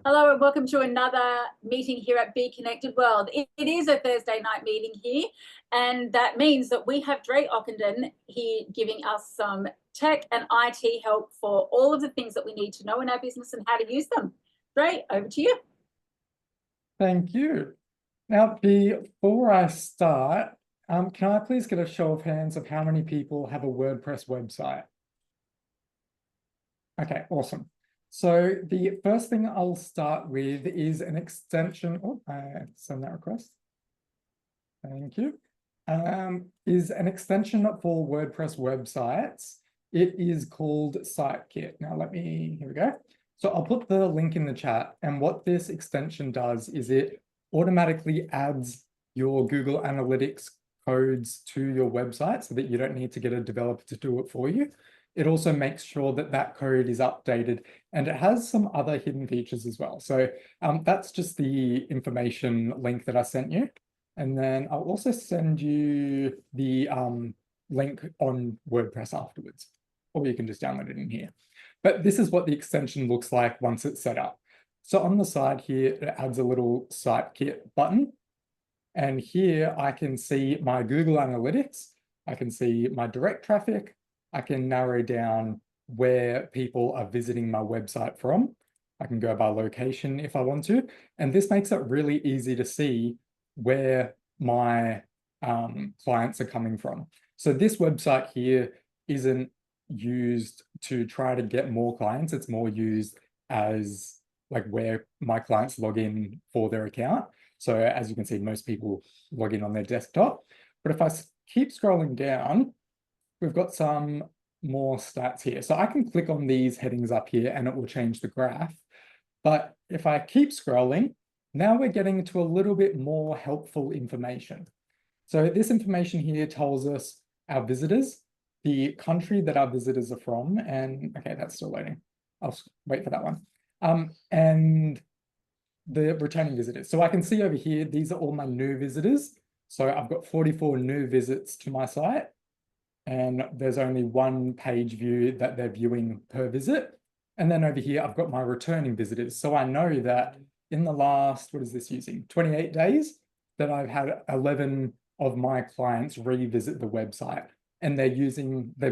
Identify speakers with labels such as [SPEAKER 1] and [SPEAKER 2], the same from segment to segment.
[SPEAKER 1] Hello and welcome to another meeting here at Be Connected World. It is a Thursday night meeting here, and that means that we have Drae Ockenden here giving us some tech and IT help for all of the things that we need to know in our business and how to use them. Drae, over to you.
[SPEAKER 2] Thank you. Now, before I start, can I please get a show of hands of how many people have a WordPress website? Okay, awesome. So the first thing I'll start with is an extension. Oh, I send that request. Thank you. Is an extension for WordPress websites. It is called SiteKit. Now here we go. So I'll put the link in the chat. And what this extension does is it automatically adds your Google Analytics codes to your website so that you don't need to get a developer to do it for you. It also makes sure that that code is updated, and it has some other hidden features as well. So that's just the information link that I sent you. And then I'll also send you the link on WordPress afterwards, or you can just download it in here. But this is what the extension looks like once it's set up. So on the side here, it adds a little SiteKit button. And here I can see my Google Analytics. I can see my direct traffic. I can narrow down where people are visiting my website from. I can go by location if I want to. And this makes it really easy to see where my clients are coming from. So this website here isn't used to try to get more clients. It's more used as like where my clients log in for their account. So as you can see, most people log in on their desktop. But if I keep scrolling down, we've got some more stats here. So I can click on these headings up here and it will change the graph. But if I keep scrolling, now we're getting to a little bit more helpful information. So this information here tells us our visitors, the country that our visitors are from, and okay, that's still loading. I'll wait for that one. And the returning visitors. So I can see over here, these are all my new visitors. So I've got 44 new visits to my site, and there's only one page view that they're viewing per visit. And then over here, I've got my returning visitors. So I know that in the last, what is this using? 28 days, that I've had 11 of my clients revisit the website, and they're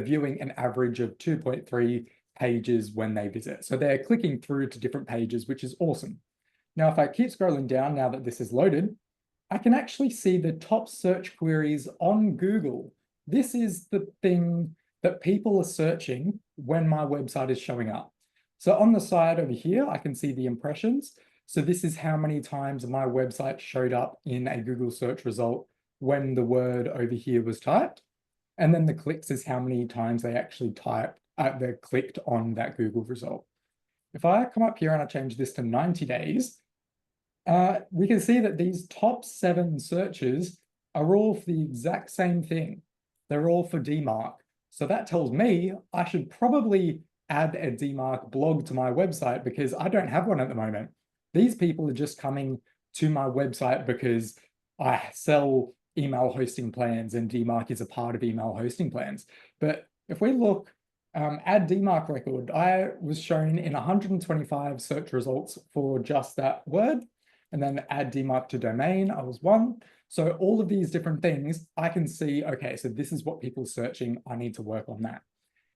[SPEAKER 2] viewing an average of 2.3 pages when they visit. So they're clicking through to different pages, which is awesome. Now, if I keep scrolling down, now that this is loaded, I can actually see the top search queries on Google. This is the thing that people are searching when my website is showing up. So on the side over here, I can see the impressions. So this is how many times my website showed up in a Google search result when the word over here was typed. And then the clicks is how many times they actually they clicked on that Google result. If I come up here and I change this to 90 days, we can see that these top 7 searches are all for the exact same thing. They're all for DMARC. So that tells me I should probably add a DMARC blog to my website because I don't have one at the moment. These people are just coming to my website because I sell email hosting plans and DMARC is a part of email hosting plans. But if we look, add DMARC record, I was shown in 125 search results for just that word. And then add DMARC to domain, I was 1. So all of these different things, I can see, okay, so this is what people are searching. I need to work on that.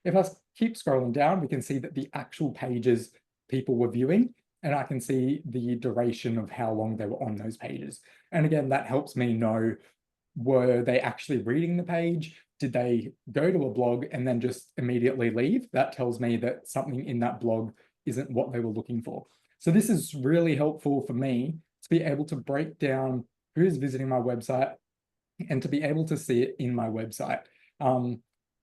[SPEAKER 2] If I keep scrolling down, we can see that the actual pages people were viewing, and I can see the duration of how long they were on those pages. And again, that helps me know, were they actually reading the page? Did they go to a blog and then just immediately leave? That tells me that something in that blog isn't what they were looking for. So this is really helpful for me to be able to break down who's visiting my website and to be able to see it in my website.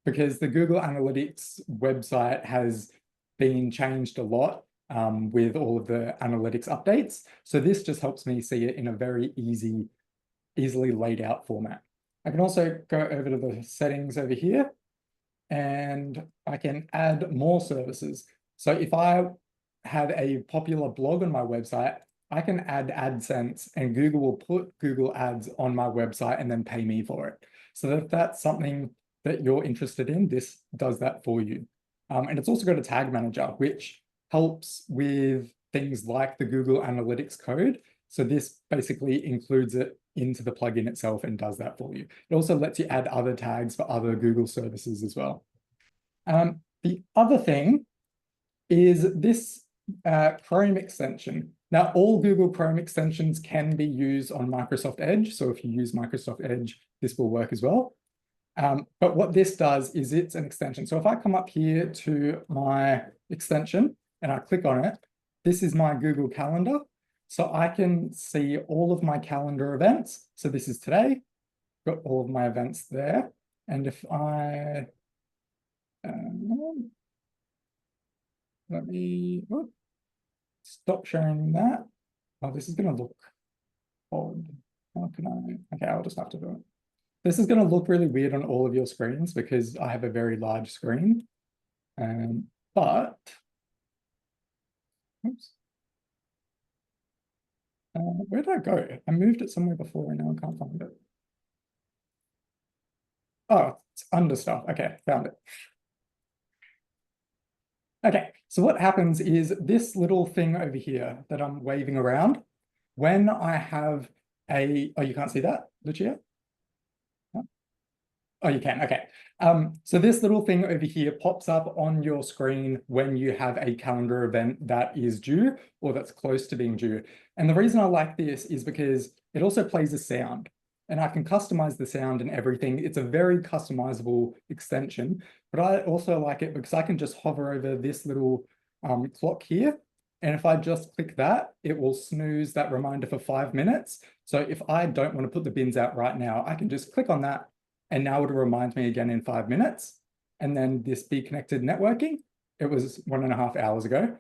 [SPEAKER 2] Because the Google Analytics website has been changed a lot with all of the analytics updates. So this just helps me see it in a very easily laid out format. I can also go over to the settings over here and I can add more services. So if I have a popular blog on my website, I can add AdSense and Google will put Google ads on my website and then pay me for it. So if that's something that you're interested in, this does that for you. And it's also got a tag manager, which helps with things like the Google Analytics code. So this basically includes it into the plugin itself and does that for you. It also lets you add other tags for other Google services as well. The other thing is this Chrome extension. Now, all Google Chrome extensions can be used on Microsoft Edge. So if you use Microsoft Edge, this will work as well. But what this does is it's an extension. So if I come up here to my extension and I click on it, this is my Google Calendar. So I can see all of my calendar events. So this is today, got all of my events there. And if I, let me stop sharing that. Oh, this is going to look odd. How can I? Okay, I'll just have to do it. This is going to look really weird on all of your screens because I have a very large screen. But, oops. Where did I go? I moved it somewhere before and now I can't find it. Oh, it's under stuff. Okay, found it. Okay, so what happens is this little thing over here that I'm waving around, when I have a, oh, you can't see that, Lucia? No? Oh, you can, okay. So this little thing over here pops up on your screen when you have a calendar event that is due or that's close to being due. And the reason I like this is because it also plays a sound and I can customize the sound and everything. It's a very customizable extension, but I also like it because I can just hover over this little clock here. And if I just click that, it will snooze that reminder for 5 minutes. So if I don't want to put the bins out right now, I can just click on that. And now it'll remind me again in 5 minutes. And then this Be Connected networking, it was 1.5 hours ago.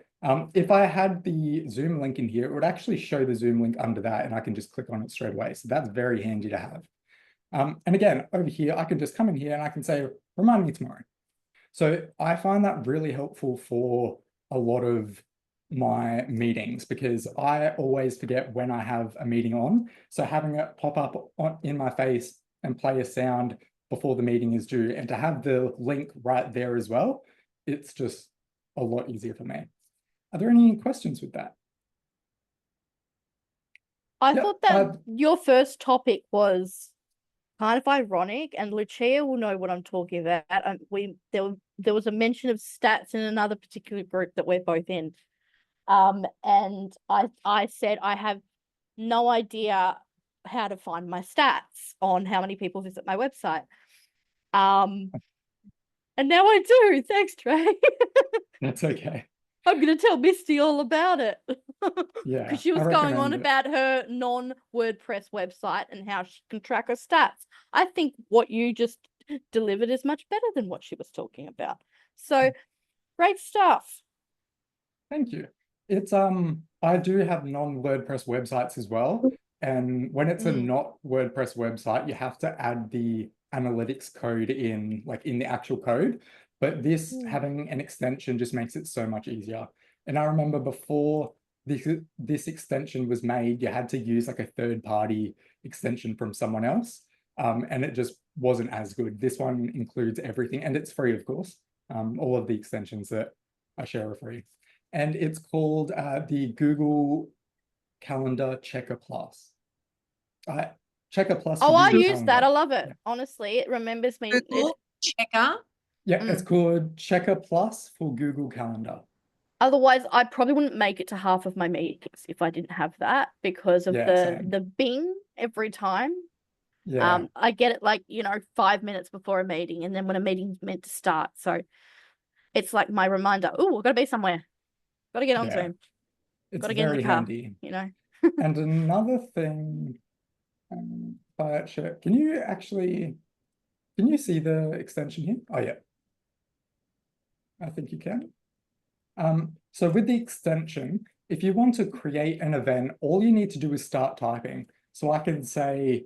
[SPEAKER 2] If I had the Zoom link in here, it would actually show the Zoom link under that and I can just click on it straight away. So that's very handy to have. And again, over here, I can just come in here and I can say, remind me tomorrow. So I find that really helpful for a lot of my meetings because I always forget when I have a meeting on. So having it pop up in my face and play a sound before the meeting is due and to have the link right there as well, it's just a lot easier for me. Are there any questions with that?
[SPEAKER 3] I thought that your first topic was kind of ironic, and Lucia will know what I'm talking about. There was a mention of stats in another particular group that we're both in. And I said I have no idea how to find my stats on how many people visit my website. And now I do. Thanks, Drae.
[SPEAKER 2] That's okay.
[SPEAKER 3] I'm going to tell Misty all about it.
[SPEAKER 2] Yeah.
[SPEAKER 3] Because she was going on about her non-WordPress website and how she can track her stats. I think what you just delivered is much better than what she was talking about. So, great stuff.
[SPEAKER 2] Thank you. It's I do have non-WordPress websites as well. And when it's a not WordPress website, you have to add the analytics code in, like in the actual code. But this having an extension just makes it so much easier. And I remember before this extension was made, you had to use like a third-party extension from someone else. And it just wasn't as good. This one includes everything, and it's free, of course. All of the extensions that I share are free. And it's called the Google Calendar Checker Plus. Checker Plus.
[SPEAKER 3] Oh, I use
[SPEAKER 2] Calendar.
[SPEAKER 3] that. I love it.
[SPEAKER 2] Yeah.
[SPEAKER 3] Honestly, it remembers me.
[SPEAKER 4] Google Checker.
[SPEAKER 2] Yeah, it's called Checker Plus for Google Calendar.
[SPEAKER 3] Otherwise, I probably wouldn't make it to half of my meetings if I didn't have that because of the bing every time.
[SPEAKER 2] Yeah.
[SPEAKER 3] I get it like, 5 minutes before a meeting and then when a meeting's meant to start. So it's like my reminder, oh, I've got to be somewhere. Got to get on Zoom.
[SPEAKER 2] It's
[SPEAKER 3] got to get in the car,
[SPEAKER 2] handy.
[SPEAKER 3] And
[SPEAKER 2] another thing, can you see the extension here? Oh, yeah. I think you can. So with the extension, if you want to create an event, all you need to do is start typing. So I can say,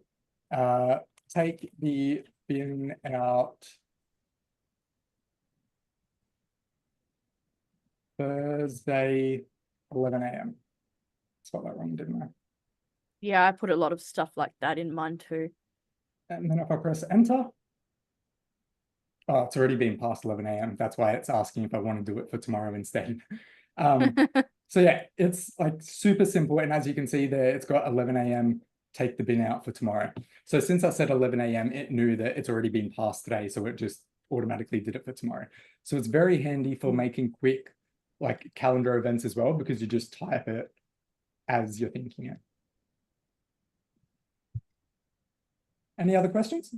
[SPEAKER 2] take the bin out Thursday, 11 a.m. Spelled that wrong, didn't I?
[SPEAKER 3] Yeah, I put a lot of stuff like that in mine too.
[SPEAKER 2] And then if I press enter, oh, it's already been past 11 a.m. That's why it's asking if I want to do it for tomorrow instead. So yeah, it's like super simple. And as you can see there, it's got 11 a.m. take the bin out for tomorrow. So since I said 11 a.m., it knew that it's already been passed today. So it just automatically did it for tomorrow. So it's very handy for making quick like calendar events as well, because you just type it as you're thinking it. Any other questions?